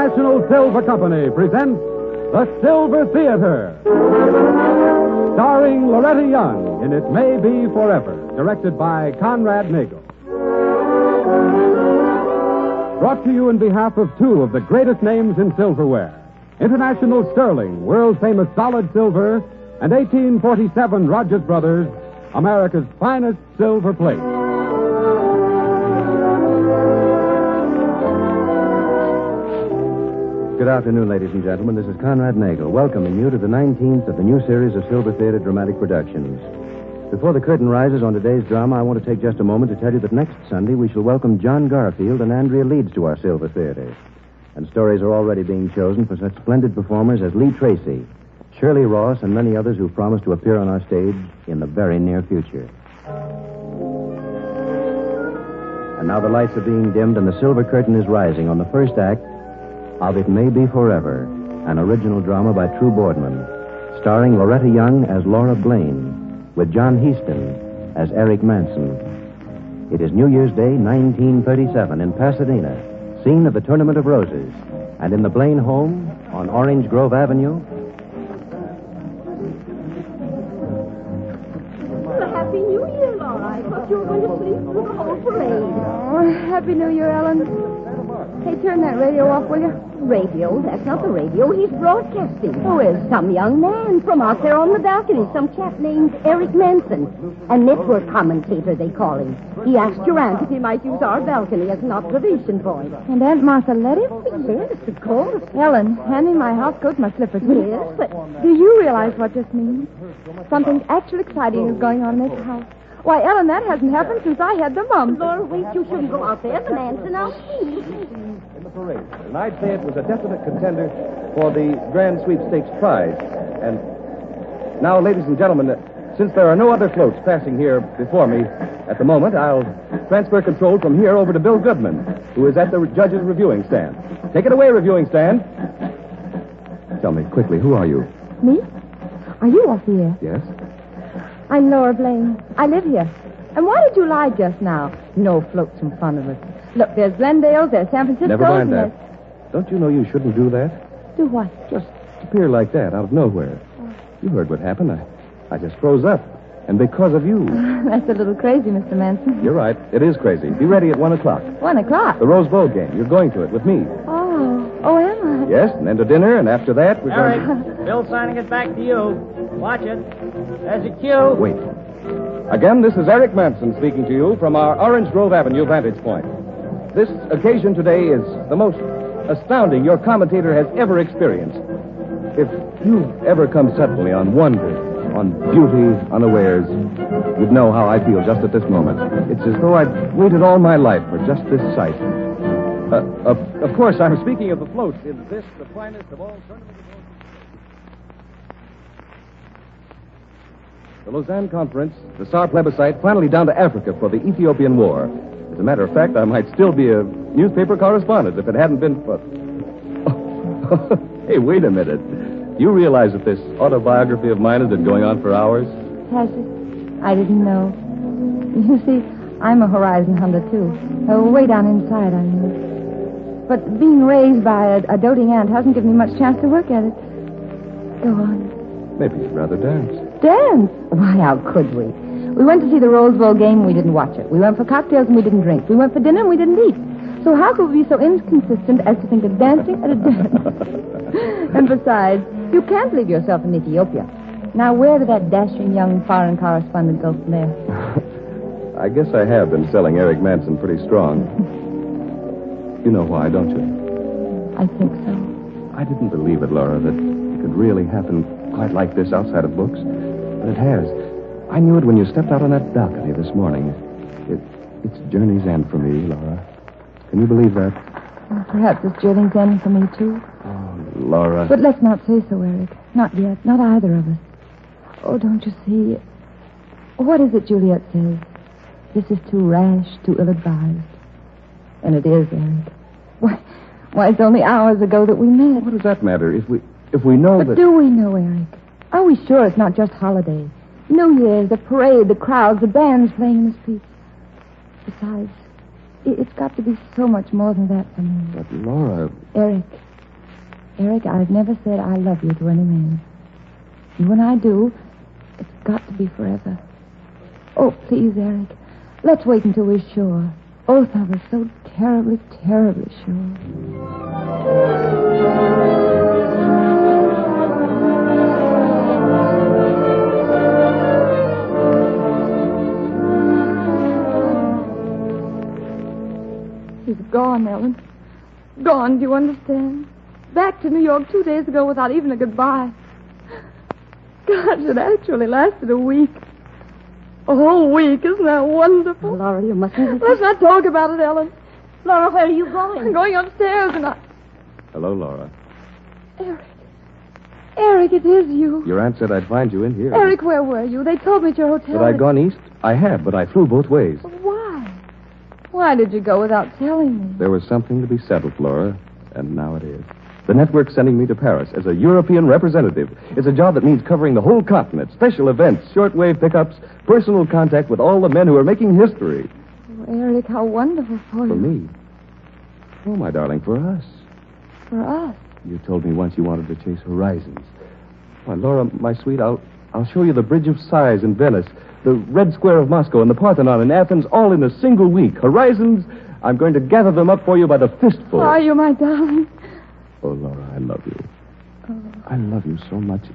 International Silver Company presents The Silver Theater, starring Loretta Young in It May Be Forever, directed by Conrad Nagel. Brought to you in behalf of two of the greatest names in silverware, International Sterling, world-famous solid silver, and 1847 Rogers Brothers, America's finest silver plate. Good afternoon, ladies and gentlemen. This is Conrad Nagel, welcoming you to the 19th of the new series of Silver Theater Dramatic Productions. Before the curtain rises on today's drama, I want to take just a moment to tell you that next Sunday we shall welcome John Garfield and Andrea Leeds to our Silver Theater. And stories are already being chosen for such splendid performers as Lee Tracy, Shirley Ross, and many others who promise to appear on our stage in the very near future. And now the lights are being dimmed and the silver curtain is rising on the first act of It May Be Forever, an original drama by True Boardman, starring Loretta Young as Laura Blaine, with John Heaston as Eric Manson. It is New Year's Day, 1937, in Pasadena, scene of the Tournament of Roses, and in the Blaine home on Orange Grove Avenue. Well, Happy New Year, Laura. I thought you were going to sleep through the whole parade. Oh, Happy New Year, Ellen. Hey, turn that radio off, will you? Radio? That's not the radio. He's broadcasting. Who is? Some young man from out there on the balcony. Some chap named Eric Manson. A network commentator, they call him. He asked Durant if he might use our balcony as an observation point. And Aunt Martha let him? Yes, of course. Ellen, hand me my house coat and my slippers. Yes, but... Do you realize what this means? Something actually exciting is going on in this house. Why, Ellen, that hasn't happened since I had the mumps. Laura, wait, you shouldn't go out there. The Manson out. In the parade. And I'd say it was a definite contender for the Grand Sweepstakes prize. And now, ladies and gentlemen, since there are no other floats passing here before me at the moment, I'll transfer control from here over to Bill Goodman, who is at the judge's reviewing stand. Take it away, reviewing stand. Tell me quickly, who are you? Me? Are you off the air? Yes? I'm Laura Blaine. I live here. And why did you lie just now? No floats in front of us. Look, there's Glendale's, there's San Francisco. Never mind that. Don't you know you shouldn't do that? Do what? Just appear like that out of nowhere. You heard what happened. I just froze up. And because of you. That's a little crazy, Mr. Manson. You're right. It is crazy. Be ready at 1 o'clock. 1 o'clock? The Rose Bowl game. You're going to it with me. Oh, am I? Yes, and then to dinner, and after that, we're Eric, going to... Bill's signing it back to you. Watch it. There's a cue. Wait. Again, this is Eric Manson speaking to you from our Orange Grove Avenue vantage point. This occasion today is the most astounding your commentator has ever experienced. If you've ever come suddenly on wonder, on beauty, unawares, you'd know how I feel just at this moment. It's as though I'd waited all my life for just this sight. Of course, I'm speaking of the floats. Is this the finest of all tournaments? The Lausanne Conference, the Saar plebiscite, finally down to Africa for the Ethiopian War. As a matter of fact, I might still be a newspaper correspondent if it hadn't been for... Hey, wait a minute. You realize that this autobiography of mine has been going on for hours? Has it? I didn't know. You see, I'm a horizon hunter, too. Way down inside, I mean. But being raised by a doting aunt hasn't given me much chance to work at it. Go on. Maybe you'd rather dance. Dance? Why, how could we? We went to see the Rose Bowl game and we didn't watch it. We went for cocktails and we didn't drink. We went for dinner and we didn't eat. So how could we be so inconsistent as to think of dancing at a dinner? And besides, you can't leave yourself in Ethiopia. Now, where did that dashing young foreign correspondent go from there? I guess I have been selling Eric Manson pretty strong. You know why, don't you? I think so. I didn't believe it, Laura, that it could really happen quite like this outside of books. But it has. I knew it when you stepped out on that balcony this morning. It's journey's end for me, Laura. Can you believe that? Well, perhaps it's journey's end for me, too. Oh, Laura. But let's not say so, Eric. Not yet. Not either of us. Oh, don't you see? What is it Juliet says? This is too rash, too ill-advised. And it is, Eric. Why, it's only hours ago that we met. What does that matter if we know but that... do we know, Eric? Are we sure it's not just holiday? New Year's, the parade, the crowds, the bands playing in the streets. Besides, it's got to be so much more than that for me. But, Laura... Eric, Eric, I've never said I love you to any man. And when I do, it's got to be forever. Oh, please, Eric, let's wait until we're sure. Both of us so terribly, terribly sure. He's gone, Ellen. Gone, do you understand? Back to New York 2 days ago without even a goodbye. Gosh, it actually lasted a week. A whole week. Isn't that wonderful? Laura, you mustn't... Let's not talk about it, Ellen. Laura, where are you going? I'm going upstairs and I... Hello, Laura. Eric. Eric, it is you. Your aunt said I'd find you in here. Eric, where were you? They told me at your hotel. Had I gone east? I had, but I flew both ways. Why? Why did you go without telling me? There was something to be settled, Laura, and now it is. The network's sending me to Paris as a European representative. It's a job that means covering the whole continent, special events, shortwave pickups, personal contact with all the men who are making history. Oh, Eric, how wonderful for you. For me? Oh, my darling, for us. For us. You told me once you wanted to chase horizons. Why, Laura, my sweet, I'll show you the Bridge of Sighs in Venice, the Red Square of Moscow, and the Parthenon in Athens, all in a single week. Horizons, I'm going to gather them up for you by the fistful. Are you, my darling? Oh, Laura, I love you. Oh. I love you so much.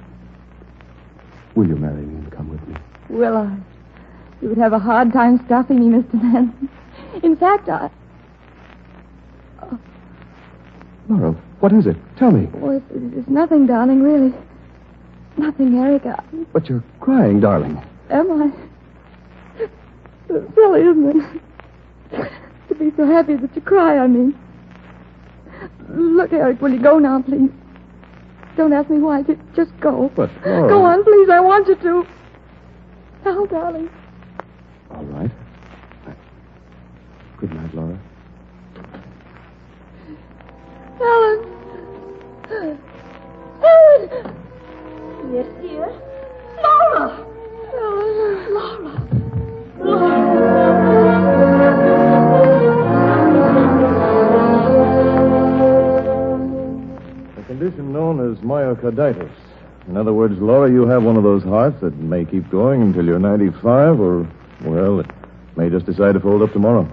Will you marry me and come with me? Will I? You would have a hard time stopping me, Mr. Manson. In fact, I... Oh. Laura, what is it? Tell me. Oh, it's nothing, darling, really. Nothing, Eric. But you're crying, darling. Am I? It's silly, isn't it? To be so happy that you cry, I mean. Look, Eric, will you go now, please? Don't ask me why. Just go. But, Laura... Go on, please. I want you to. Now, darling. All right. Good night, Laura. Ellen. Ellen. Yes, dear. Laura! Ellen. Laura! Laura! A condition known as myocarditis. In other words, Laura, you have one of those hearts that may keep going until you're 95, or, well, it may just decide to fold up tomorrow.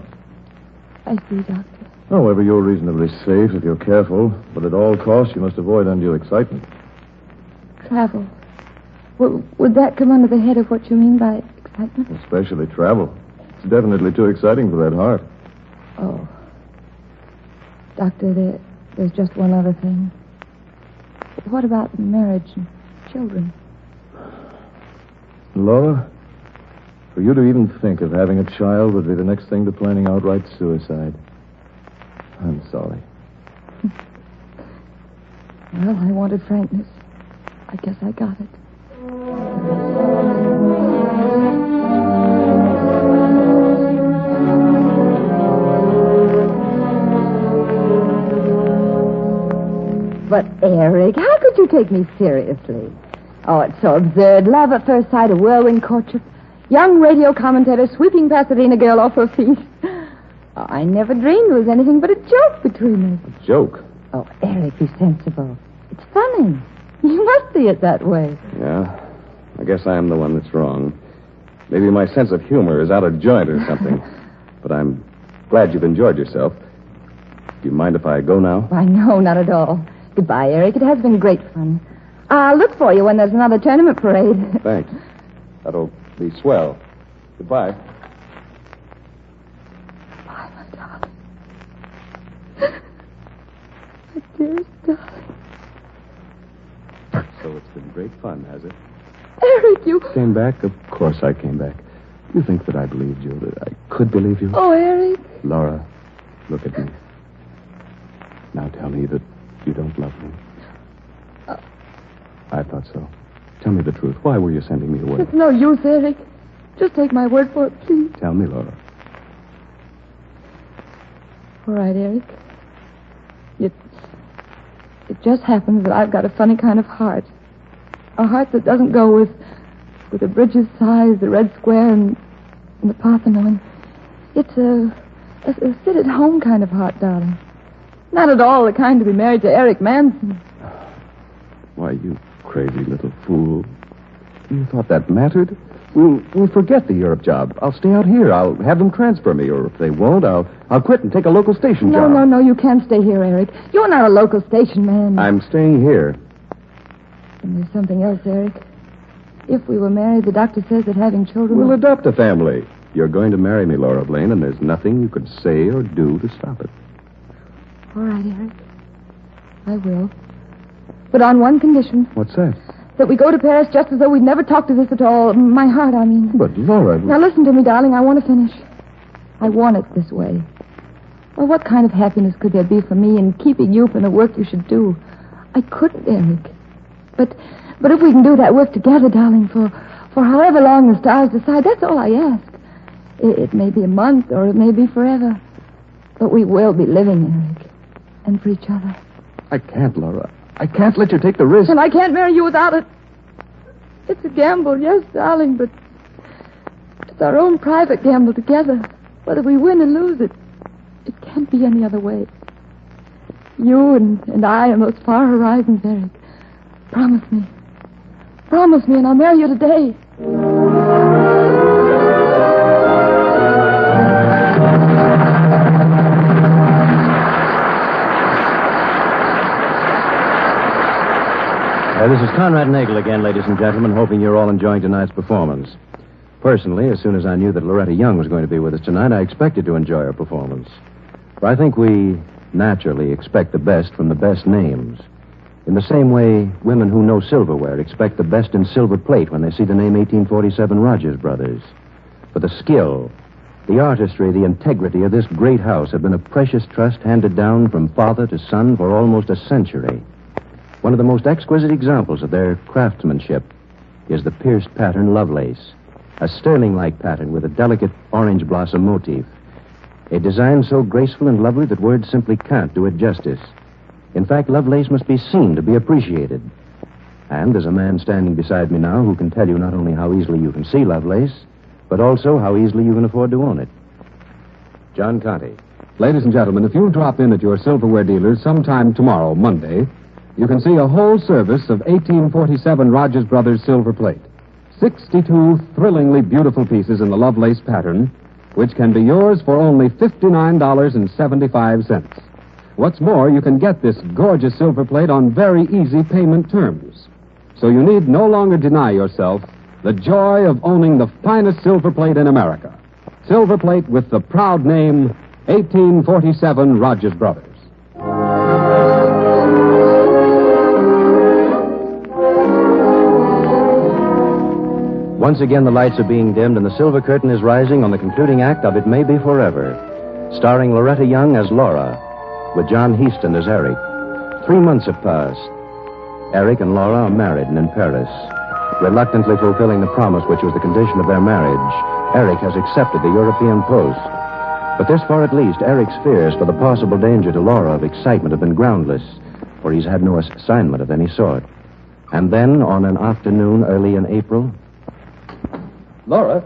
I see, Doctor. However, you're reasonably safe if you're careful, but at all costs, you must avoid undue excitement. Travel. Would that come under the head of what you mean by excitement? Especially travel. It's definitely too exciting for that heart. Oh. Doctor, there's just one other thing. What about marriage and children? Laura, for you to even think of having a child would be the next thing to planning outright suicide. I'm sorry. Well, I wanted frankness. I guess I got it. But, Eric, how could you take me seriously? Oh, it's so absurd. Love at first sight, a whirlwind courtship. Young radio commentator sweeping Pasadena girl off her feet. Oh, I never dreamed it was anything but a joke between us. A joke? Oh, Eric, be sensible. It's funny. You must see it that way. Yeah. I guess I am the one that's wrong. Maybe my sense of humor is out of joint or something. But I'm glad you've enjoyed yourself. Do you mind if I go now? Why, no, not at all. Goodbye, Eric. It has been great fun. I'll look for you when there's another tournament parade. Thanks. That'll be swell. Goodbye. Bye, my darling. My dearest darling. So it's been great fun, has it? Eric, you... Came back? Of course I came back. You think that I believed you, that I could believe you? Oh, Eric. Laura, look at me. Now tell me that you don't love me. I thought so. Tell me the truth. Why were you sending me away? It's no use, Eric. Just take my word for it, please. Tell me, Laura. All right, Eric. It just happens that I've got a funny kind of heart. A heart that doesn't go with the Bridge's size, the Red Square, and the Parthenon. It's a sit-at-home kind of heart, darling. Not at all the kind to be married to Eric Manson. Why, you crazy little fool. You thought that mattered? We'll forget the Europe job. I'll stay out here. I'll have them transfer me, or if they won't, I'll quit and take a local station job. No, you can't stay here, Eric. You're not a local station man. I'm staying here. And there's something else, Eric. If we were married, the doctor says that having children... We'll adopt a family. You're going to marry me, Laura Blaine, and there's nothing you could say or do to stop it. All right, Eric. I will. But on one condition. What's that? That we go to Paris just as though we'd never talked of this at all. My heart, I mean. But, Laura... Now, listen to me, darling. I want to finish. I want it this way. Well, what kind of happiness could there be for me in keeping you from the work you should do? I couldn't, Eric. But if we can do that work together, darling, for however long the stars decide, that's all I ask. It may be a month, or it may be forever. But we will be living, Eric. And for each other. I can't, Laura. I can't let you take the risk. And I can't marry you without it. It's a gamble, yes, darling, but it's our own private gamble together. Whether we win or lose it, it can't be any other way. You and I on those far horizons, Eric. Promise me. Promise me, and I'll marry you today. This is Conrad Nagel again, ladies and gentlemen, hoping you're all enjoying tonight's performance. Personally, as soon as I knew that Loretta Young was going to be with us tonight, I expected to enjoy her performance. For I think we naturally expect the best from the best names. In the same way, women who know silverware expect the best in silver plate when they see the name 1847 Rogers Brothers. But the skill, the artistry, the integrity of this great house have been a precious trust handed down from father to son for almost a century. One of the most exquisite examples of their craftsmanship is the pierced pattern Lovelace, a sterling-like pattern with a delicate orange blossom motif. A design so graceful and lovely that words simply can't do it justice. In fact, Lovelace must be seen to be appreciated. And there's a man standing beside me now who can tell you not only how easily you can see Lovelace, but also how easily you can afford to own it. John Conte. Ladies and gentlemen, if you'll drop in at your silverware dealers sometime tomorrow, Monday, you can see a whole service of 1847 Rogers Brothers silver plate. 62 thrillingly beautiful pieces in the Lovelace pattern, which can be yours for only $59.75. What's more, you can get this gorgeous silver plate on very easy payment terms. So you need no longer deny yourself the joy of owning the finest silver plate in America. Silver plate with the proud name 1847 Rogers Brothers. Once again, the lights are being dimmed and the silver curtain is rising on the concluding act of It May Be Forever, starring Loretta Young as Laura, with John Heaston as Eric. 3 months have passed. Eric and Laura are married and in Paris. Reluctantly fulfilling the promise which was the condition of their marriage, Eric has accepted the European post. But this far at least, Eric's fears for the possible danger to Laura of excitement have been groundless, for he's had no assignment of any sort. And then, on an afternoon early in April... Laura,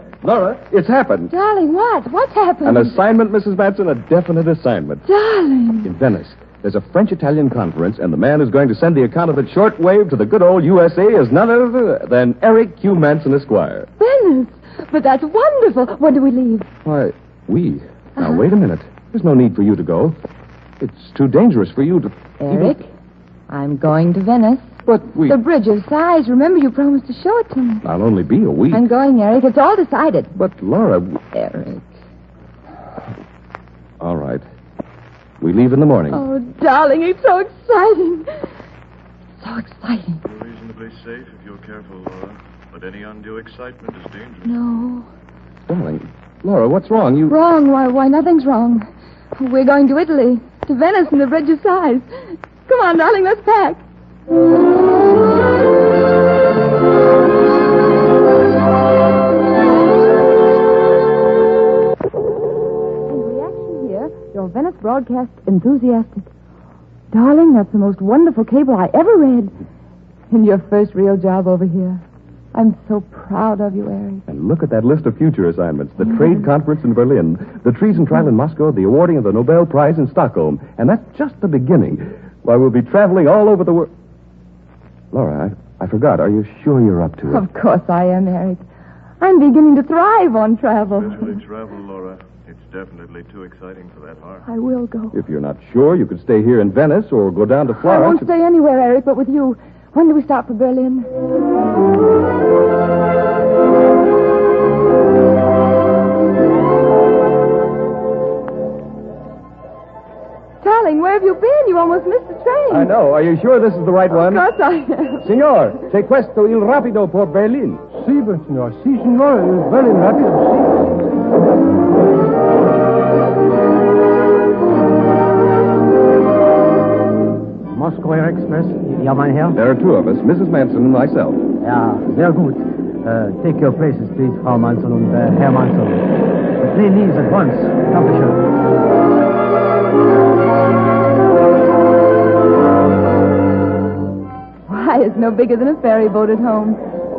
it's happened. Darling, what? What's happened? An assignment, Mrs. Manson, a definite assignment. Darling. In Venice. There's a French-Italian conference, and the man who's going to send the account of it shortwave to the good old USA is none other than Eric Q. Manson, Esquire. Venice. But that's wonderful. When do we leave? Why, we. Now, wait a minute. There's no need for you to go. It's too dangerous for you to... Eric, I'm going to Venice. But we... The Bridge of Sighs. Remember, you promised to show it to me. I'll only be a week. I'm going, Eric. It's all decided. But, Laura... Eric. All right. We leave in the morning. Oh, darling, it's so exciting. So exciting. You're reasonably safe if you're careful, Laura. But any undue excitement is dangerous. No. Darling, Laura, what's wrong? You... Wrong? Why, nothing's wrong. We're going to Italy, to Venice and the Bridge of Sighs. Come on, darling, let's pack. And reaction here, your Venice broadcast enthusiastic. Darling, that's the most wonderful cable I ever read. And your first real job over here. I'm so proud of you, Eric. And look at that list of future assignments. The trade conference in Berlin, the treason trial in Moscow, the awarding of the Nobel Prize in Stockholm. And that's just the beginning. Why, we'll be traveling all over the world. Laura, I forgot. Are you sure you're up to it? Of course I am, Eric. I'm beginning to thrive on travel. Especially travel, Laura. It's definitely too exciting for that heart. I will go. If you're not sure, you could stay here in Venice or go down to I Florence. won't stay anywhere, Eric, but with you. When do we start for Berlin? Darling, where have you been? You almost missed the train. I know. Are you sure this is the right one? Of course I am. Signor, c'è questo il rapido por Berlin. Sì, signor. Sì, signore. It's very rapid. Moscow Air Express. Ja, mein Herr? There are two of us, Mrs. Manson and myself. Ja, sehr gut. Take your places, please, Frau Manson und Herr Manson. The plane leaves at once. Dankeschön. Why, it's no bigger than a ferry boat at home.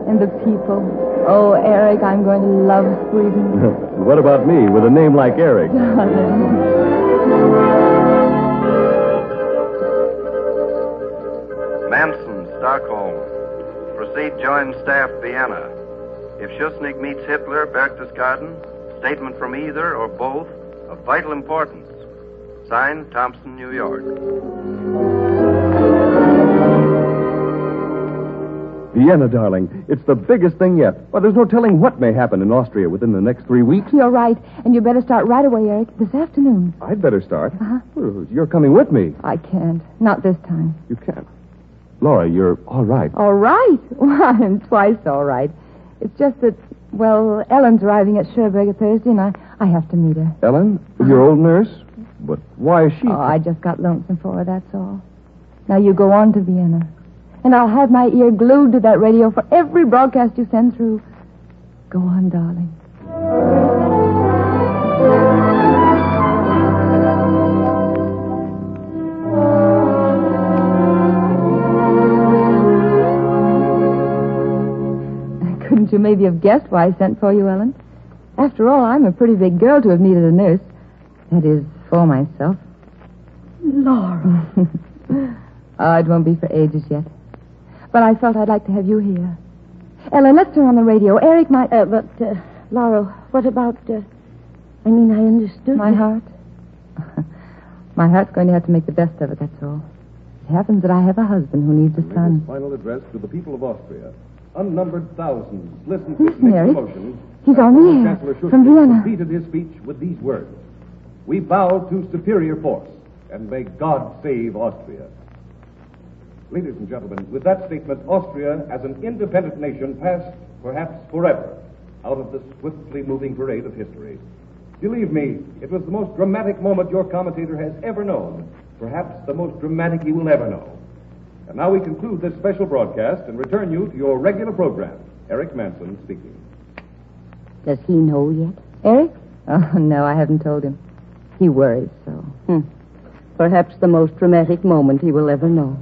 And the people. Oh, Eric, I'm going to love Sweden. What about me with a name like Eric? Manson, Stockholm. Proceed join staff Vienna. If Schuschnigg meets Hitler, Berchtesgaden, statement from either or both of vital importance. Signed, Thompson, New York. Vienna, darling. It's the biggest thing yet. Well, there's no telling what may happen in Austria within the next 3 weeks. You're right. And you better start right away, Eric. This afternoon. I'd better start. Uh-huh. Well, you're coming with me. I can't. Not this time. You can't. Laura, you're all right. All right? Well, I'm twice all right. It's just that, well, Ellen's arriving at Scherberger Thursday, and I have to meet her. Ellen? Your old nurse? But why is she? Oh, I just got lonesome for her, that's all. Now you go on to Vienna. And I'll have my ear glued to that radio for every broadcast you send through. Go on, darling. Couldn't you maybe have guessed why I sent for you, Ellen? After all, I'm a pretty big girl to have needed a nurse. That is, for myself. Laura. Oh, it won't be for ages yet. But I felt I'd like to have you here. Ellen, let's turn on the radio. Eric might... Laura, what about, I understood. My heart? My heart's going to have to make the best of it, that's all. It happens that I have a husband who needs a son. Final address to the people of Austria. Unnumbered thousands listen to his next Eric. Emotion. He's on the air. Chancellor From Vienna. Completed his speech with these words. We bow to superior force, and may God save Austria. Ladies and gentlemen, with that statement, Austria, as an independent nation, passed, perhaps forever, out of the swiftly moving parade of history. Believe me, it was the most dramatic moment your commentator has ever known, perhaps the most dramatic he will ever know. And now we conclude this special broadcast and return you to your regular program. Eric Manson speaking. Does he know yet? Eric? Oh, no, I haven't told him. He worries so. Perhaps the most dramatic moment he will ever know.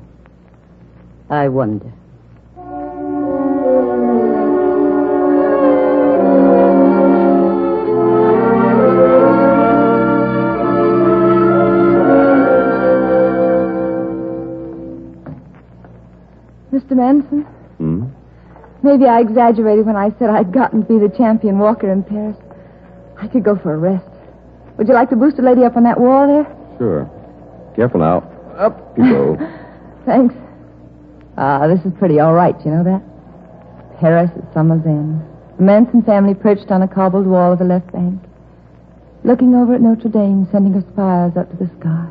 I wonder. Mr. Manson? Maybe I exaggerated when I said I'd gotten to be the champion walker in Paris. I could go for a rest. Would you like to boost a lady up on that wall there? Sure. Careful now. Up you go. Thanks. This is pretty all right, you know that? Paris at summer's end. The Manson family perched on a cobbled wall of the left bank, looking over at Notre Dame, sending her spires up to the sky.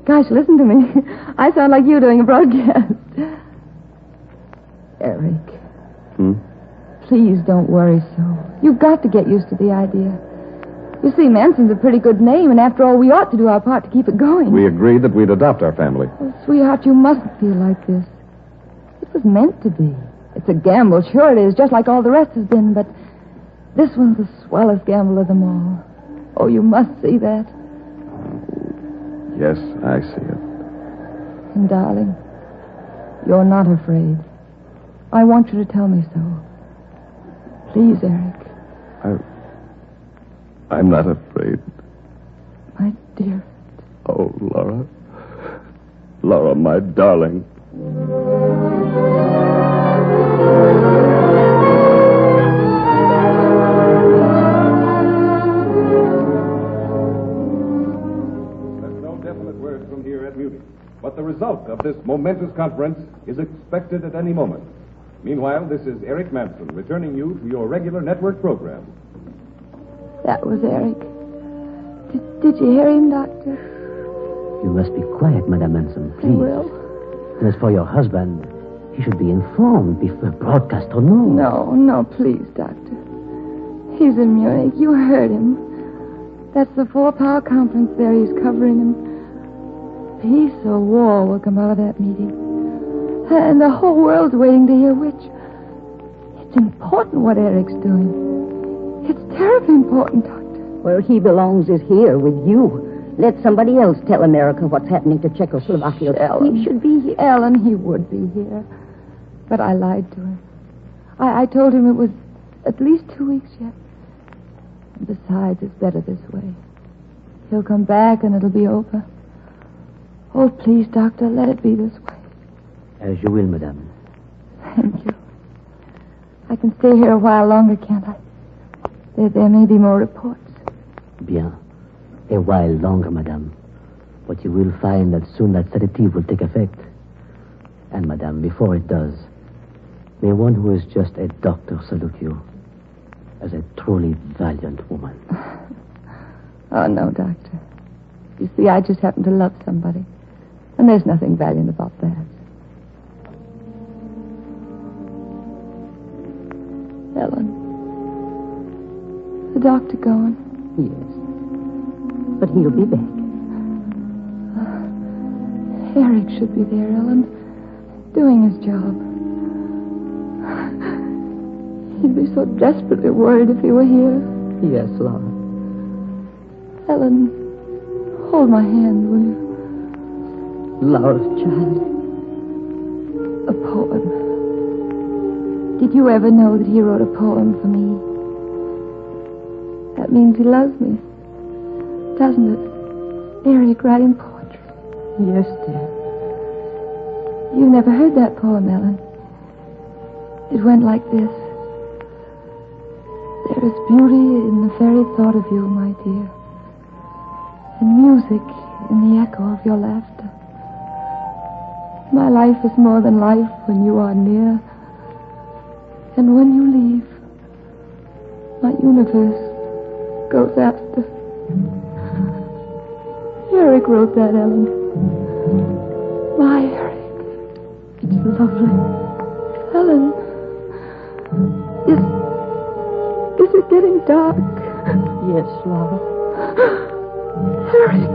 Gosh, listen to me. I sound like you doing a broadcast. Eric. Please don't worry so. You've got to get used to the idea. You see, Manson's a pretty good name, and after all, we ought to do our part to keep it going. We agreed that we'd adopt our family. Oh, sweetheart, you mustn't feel like this. It was meant to be. It's a gamble, sure it is, just like all the rest has been, but this one's the swellest gamble of them all. Oh, you must see that. Yes, I see it. And, darling, you're not afraid. I want you to tell me so. Please, Eric. I'm not afraid. My dear. Oh, Laura. Laura, my darling. definite word from here at Munich. But the result of this momentous conference is expected at any moment. Meanwhile, this is Eric Manson returning you to your regular network program. That was Eric. Did you hear him, Doctor? You must be quiet, Madame Manson, please. I will. And as for your husband, he should be informed before broadcast or no. No, please, Doctor. He's in Munich. You heard him. That's the 4-power conference there. He's covering him. Peace or war will come out of that meeting. And the whole world's waiting to hear which. It's important what Eric's doing. It's terribly important, Doctor. Where he belongs is here with you. Let somebody else tell America what's happening to Czechoslovakia. Ellen. He should be here. Ellen, he would be here. But I lied to him. I told him it was at least 2 weeks yet. And besides, it's better this way. He'll come back and it'll be over. Oh, please, Doctor, let it be this way. As you will, Madame. Thank you. I can stay here a while longer, can't I? There may be more reports. Bien. A while longer, Madame. But you will find that soon that sedative will take effect. And, Madame, before it does, may one who is just a doctor salute you as a truly valiant woman. Oh, no, Doctor. You see, I just happen to love somebody. And there's nothing valiant about that. Ellen. The doctor gone? Yes. But he'll be back. Eric should be there, Ellen. Doing his job. He'd be so desperately worried if he were here. Yes, Laura. Ellen, hold my hand, will you? Laura's child. A poem. Did you ever know that he wrote a poem for me? That means he loves me. Doesn't it? Eric writing poetry. Yes, dear. You never heard that poem, Ellen. It went like this. There is beauty in the very thought of you, my dear. And music in the echo of your laughter. My life is more than life when you are near. And when you leave, my universe goes after. Eric wrote that, Ellen. My Eric. It's lovely. Ellen, is it getting dark? Yes, Laura. Eric.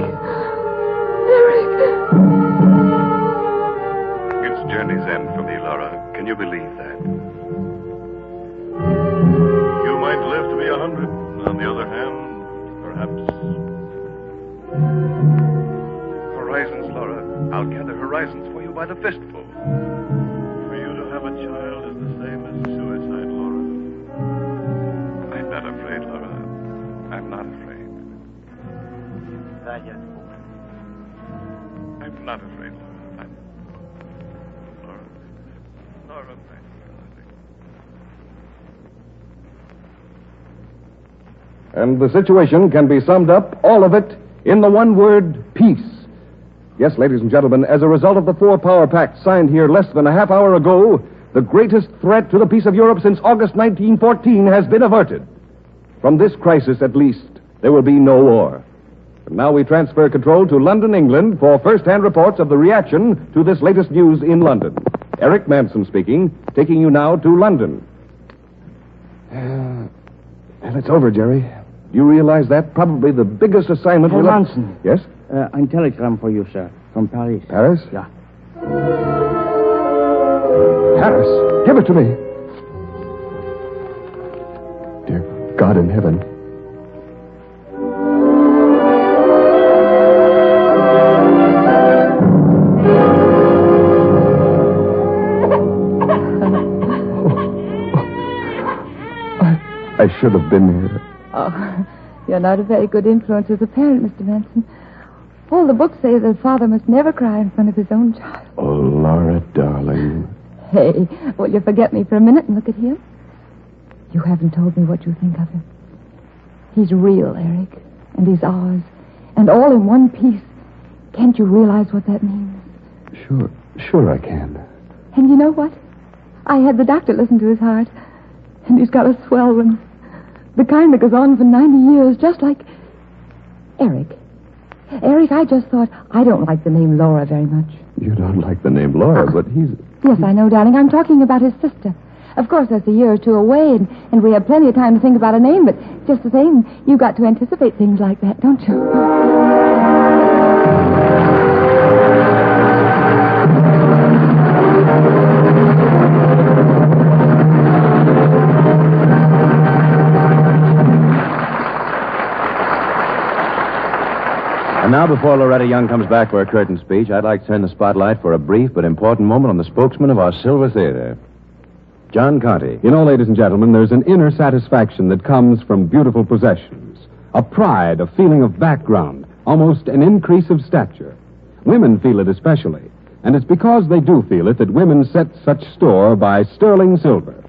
It's journey's end for me, Laura. Can you believe that? You might live to be 100. On the other hand, perhaps... Horizons, Laura. I'll gather horizons for you by the fistful. For you to have a child is the same as suicide, Laura. I'm not afraid, Laura. I'm not afraid. Valiant woman. I'm not afraid, Laura. Laura, thank you. And the situation can be summed up, all of it, in the one word, peace. Yes, ladies and gentlemen, as a result of the 4-power pact signed here less than a half hour ago, the greatest threat to the peace of Europe since August 1914 has been averted. From this crisis, at least, there will be no war. And now we transfer control to London, England, for first-hand reports of the reaction to this latest news in London. Eric Manson speaking, taking you now to London. And it's over, Jerry. Do you realize that? Probably the biggest assignment Herr we'll... Manson. Yes? Ein telegram for you, sir. From Paris. Paris? Yeah. Paris? Give it to me. Dear God in heaven. I should have been here. Oh, you're not a very good influence as a parent, Mr. Manson. All the books say that a father must never cry in front of his own child. Oh, Laura, darling. Hey, will you forget me for a minute and look at him? You haven't told me what you think of him. He's real, Eric, and he's ours, and all in one piece. Can't you realize what that means? Sure I can. And you know what? I had the doctor listen to his heart, and he's got a swell one. The kind that goes on for 90 years, just like... Eric, I just thought I don't like the name Laura very much. You don't like the name Laura, but he's... Yes, I know, darling. I'm talking about his sister. Of course, that's a year or two away, and we have plenty of time to think about a name, but just the same, you've got to anticipate things like that, don't you? And now, before Loretta Young comes back for a curtain speech, I'd like to turn the spotlight for a brief but important moment on the spokesman of our Silver Theater, John Conte. You know, ladies and gentlemen, there's an inner satisfaction that comes from beautiful possessions. A pride, a feeling of background, almost an increase of stature. Women feel it especially. And it's because they do feel it that women set such store by sterling silver.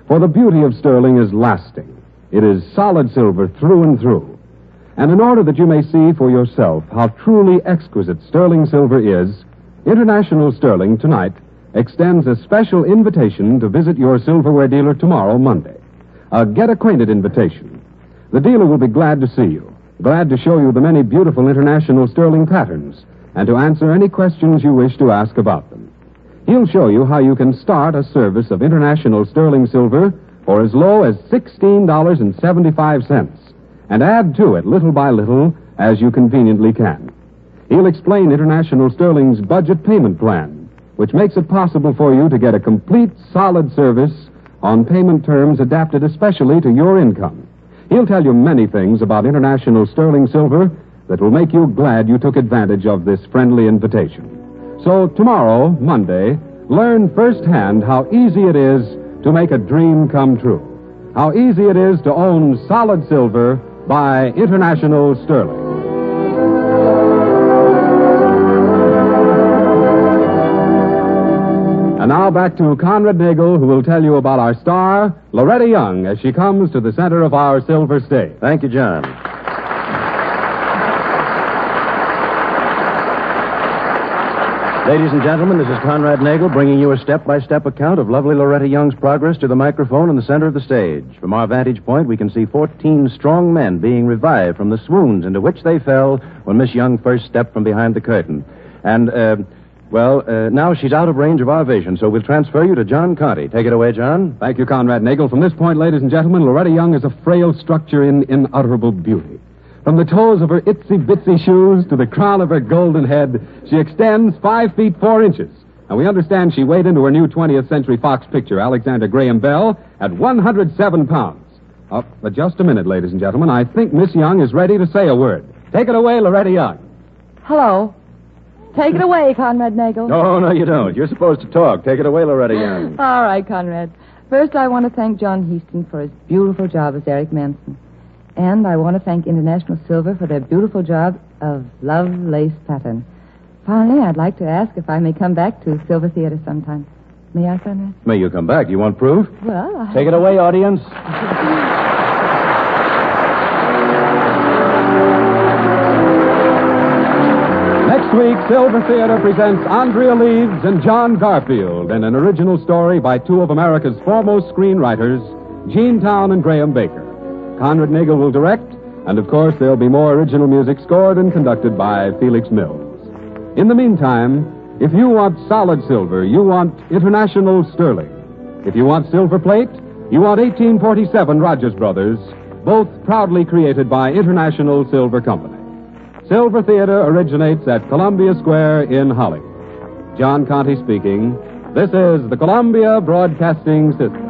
For the beauty of sterling is lasting. It is solid silver through and through. And in order that you may see for yourself how truly exquisite sterling silver is, International Sterling tonight extends a special invitation to visit your silverware dealer tomorrow, Monday. A get-acquainted invitation. The dealer will be glad to see you, glad to show you the many beautiful International Sterling patterns, and to answer any questions you wish to ask about them. He'll show you how you can start a service of International Sterling silver for as low as $16.75, and add to it little by little as you conveniently can. He'll explain International Sterling's budget payment plan, which makes it possible for you to get a complete, solid service on payment terms adapted especially to your income. He'll tell you many things about International Sterling silver that will make you glad you took advantage of this friendly invitation. So tomorrow, Monday, learn firsthand how easy it is to make a dream come true. How easy it is to own solid silver by International Sterling. And now back to Conrad Nagel, who will tell you about our star, Loretta Young, as she comes to the center of our silver stage. Thank you, John. Ladies and gentlemen, this is Conrad Nagel bringing you a step-by-step account of lovely Loretta Young's progress to the microphone in the center of the stage. From our vantage point, we can see 14 strong men being revived from the swoons into which they fell when Miss Young first stepped from behind the curtain. And, now she's out of range of our vision, so we'll transfer you to John Conte. Take it away, John. Thank you, Conrad Nagel. From this point, ladies and gentlemen, Loretta Young is a frail structure in unutterable beauty. From the toes of her itsy-bitsy shoes to the crown of her golden head, she extends 5 feet 4 inches. And we understand she weighed into her new 20th Century Fox picture, Alexander Graham Bell, at 107 pounds. But just a minute, ladies and gentlemen. I think Miss Young is ready to say a word. Take it away, Loretta Young. Hello. Take it away, Conrad Nagel. No, you don't. You're supposed to talk. Take it away, Loretta Young. All right, Conrad. First, I want to thank John Heaston for his beautiful job as Eric Manson. And I want to thank International Silver for their beautiful job of love lace pattern. Finally, I'd like to ask if I may come back to Silver Theater sometime. May I, Conrad? May you come back? You want proof? Well, Take it away, audience. Next week, Silver Theater presents Andrea Leeds and John Garfield in an original story by two of America's foremost screenwriters, Gene Towne and Graham Baker. Conrad Nagel will direct, and of course there'll be more original music scored and conducted by Felix Mills. In the meantime, if you want solid silver, you want International Sterling. If you want silver plate, you want 1847 Rogers Brothers, both proudly created by International Silver Company. Silver Theater originates at Columbia Square in Hollywood. John Conte speaking. This is the Columbia Broadcasting System.